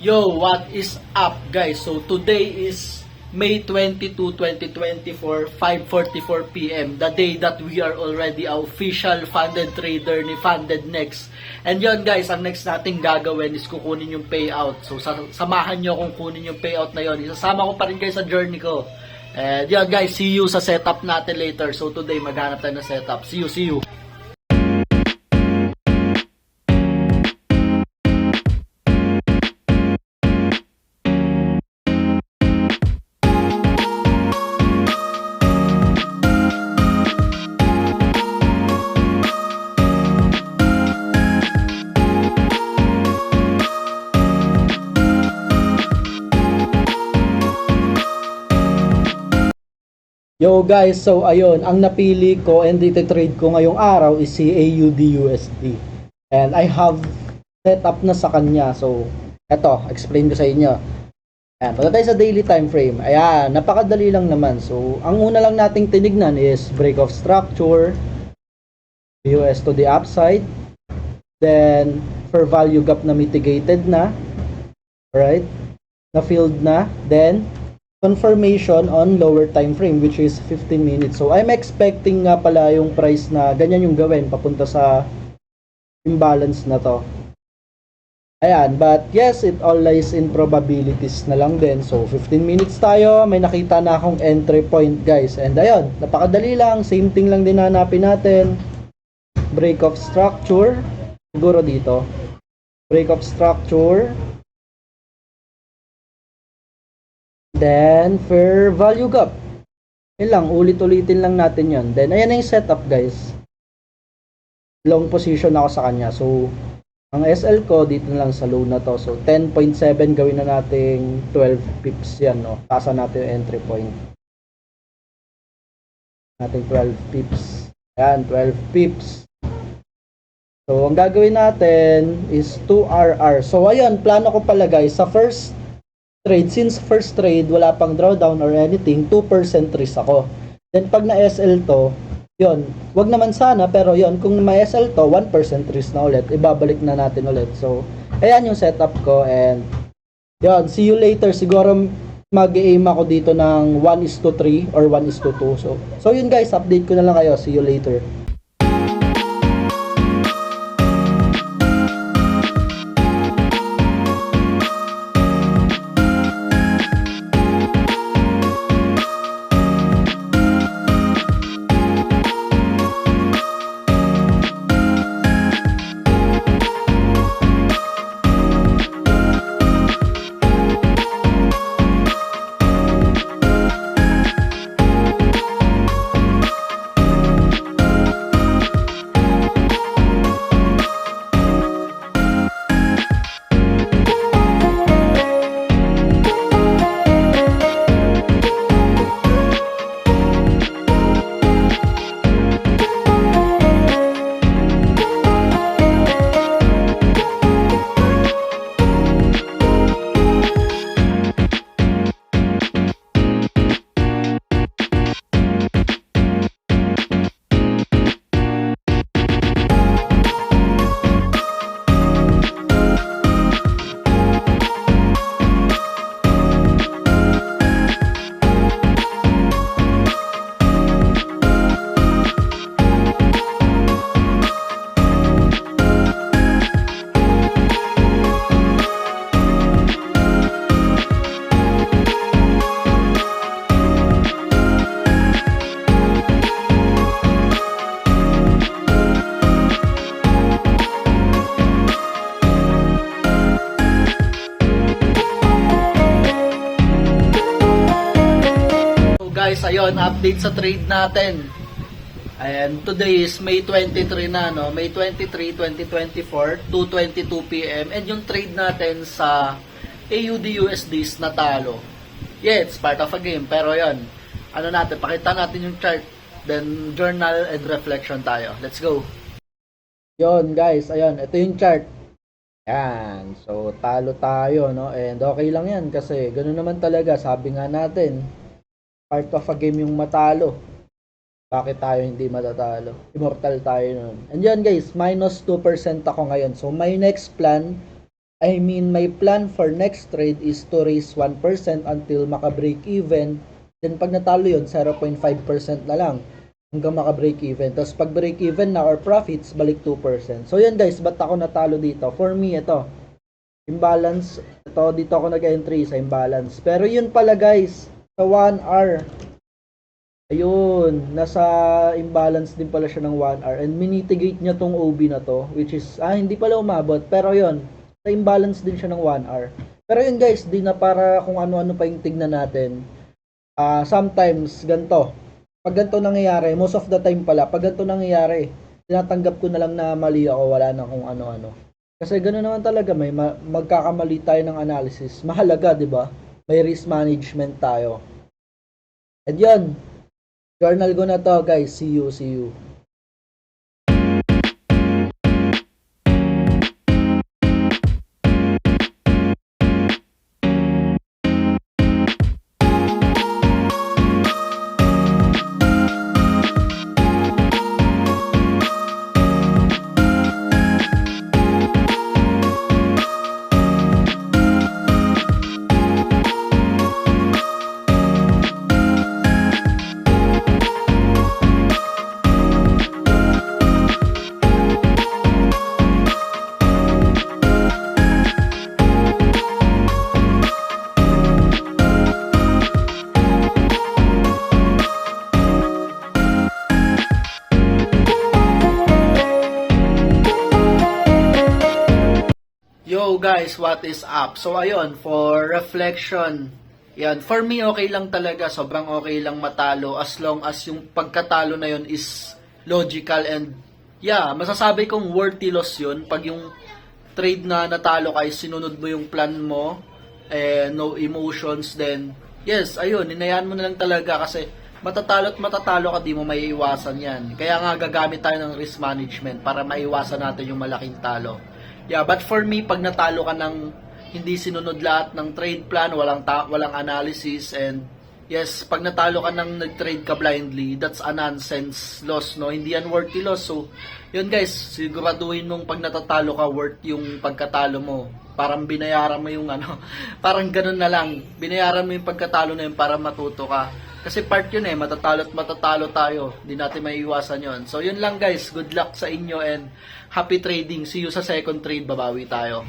Yo, what is up guys? So today is May 22, 2024, 5:44 PM, the day that we are already a official funded trader ni Funded Next. And yon guys, ang next nating gagawin is kukunin yung payout. So samahan nyo kung kunin yung payout na yon. Isasama ko pa rin guys sa journey ko. And yon guys, see you sa setup natin later. So today maghanap tayo ng setup. See you. Yo guys, so ayun, ang napili ko and iti-trade ko ngayong araw is si AUD-USD. And I have set up na sa kanya. So, eto, explain ko sa inyo. Ayan, punta tayo sa daily time frame. Ayan, napakadali lang naman. So, ang una lang nating tinignan is break of structure, US to the upside, then fair value gap na mitigated na, right? Na filled na, then confirmation on lower time frame which is 15 minutes. So I'm expecting nga pala yung price na ganyan yung gawin papunta sa imbalance na to. Ayan, but yes, it all lies in probabilities na lang din. So 15 minutes tayo, may nakita na akong entry point guys. And ayun, napakadali lang, same thing lang din hanapin natin. Break of structure, siguro dito. Break of structure. Then, fair value gap. Yun lang, ulit-ulitin lang natin yon. Then, ayan na yung setup guys. Long position ako sa kanya. So, ang SL ko, dito na lang sa low na to. So, 10.7 gawin na nating 12 pips yan, no? Tasa natin yung entry point. Nating 12 pips. Ayan, 12 pips. So, ang gagawin natin is 2RR. So, ayan, plano ko pala guys, sa first trade, since first trade, wala pang drawdown or anything, 2% risk ako. Then, pag na-SL to, yon, wag naman sana, pero yon, kung ma-SL to, 1% risk na ulit, ibabalik na natin ulit. So, ayan yung setup ko, and yon, see you later. Siguro, mag-aim ako dito ng 1:3 or 1:2. So yun guys, update ko na lang kayo. See you later. Guys, ayun, update sa trade natin. And today is May 23 na, no? May 23, 2024, 2:22 PM. And yung trade natin sa AUD-USD is natalo. Yeah, it's part of a game. Pero yun, ano natin, pakita natin yung chart. Then, journal and reflection tayo. Let's go. Yon guys, ayun, ito yung chart. Yan. So, talo tayo, no? And okay lang yan kasi ganoon naman talaga. Sabi nga natin, part of a game yung matalo. Bakit tayo hindi matatalo? Immortal tayo nun. And yan guys, minus 2% ako ngayon. So my next plan I mean, my plan for next trade is to raise 1% until maka-break even. Then pag natalo yun, 0.5% na lang hanggang maka-break even. Tapos pag break even na or profits, balik 2%. So yun guys, ba't ako natalo dito? For me, ito, imbalance. Ito, dito ako nag-entry sa imbalance. Pero yun pala guys, sa 1 hour, ayun, nasa imbalance din pala siya ng 1 hour. And minitigate niya tong OB na to, which is, hindi pala umabot. Pero yun, sa imbalance din siya ng 1 hour. Pero yun guys, di na para kung ano-ano pa yung tignan natin. Sometimes, ganito. Pag ganito nangyayari, most of the time pala, pag ganito nangyayari, tinatanggap ko na lang na mali ako, wala na kung ano-ano. Kasi gano'n naman talaga, may magkakamali tayo ng analysis. Mahalaga, di ba? May risk management tayo. And yun, journal ko na to guys. See you. Yo guys, what is up? So ayun, for reflection, yan, for me okay lang talaga, sobrang okay lang matalo as long as yung pagkatalo na yun is logical and yeah, masasabi kong worthy loss yun pag yung trade na natalo ka is sinunod mo yung plan mo, no emotions, then yes, ayun, hinayaan mo na lang talaga kasi matatalo at matatalo ka, di mo maiiwasan yan. Kaya nga gagamit tayo ng risk management para maiwasan natin yung malaking talo. Yeah, but for me, pag natalo ka ng hindi sinunod lahat ng trade plan, walang analysis, and yes, pag natalo ka ng nag-trade ka blindly, that's a nonsense loss, no? Hindi yan worthy loss. So, yun guys, siguraduhin mong pag natatalo ka, worth yung pagkatalo mo. Parang binayaran mo yung parang ganun na lang. Binayaran mo yung pagkatalo na yun para matuto ka. Kasi part yun matatalo at matatalo tayo. Hindi natin maiiwasan yun. So yun lang guys, good luck sa inyo and happy trading. See you sa second trade, babawi tayo.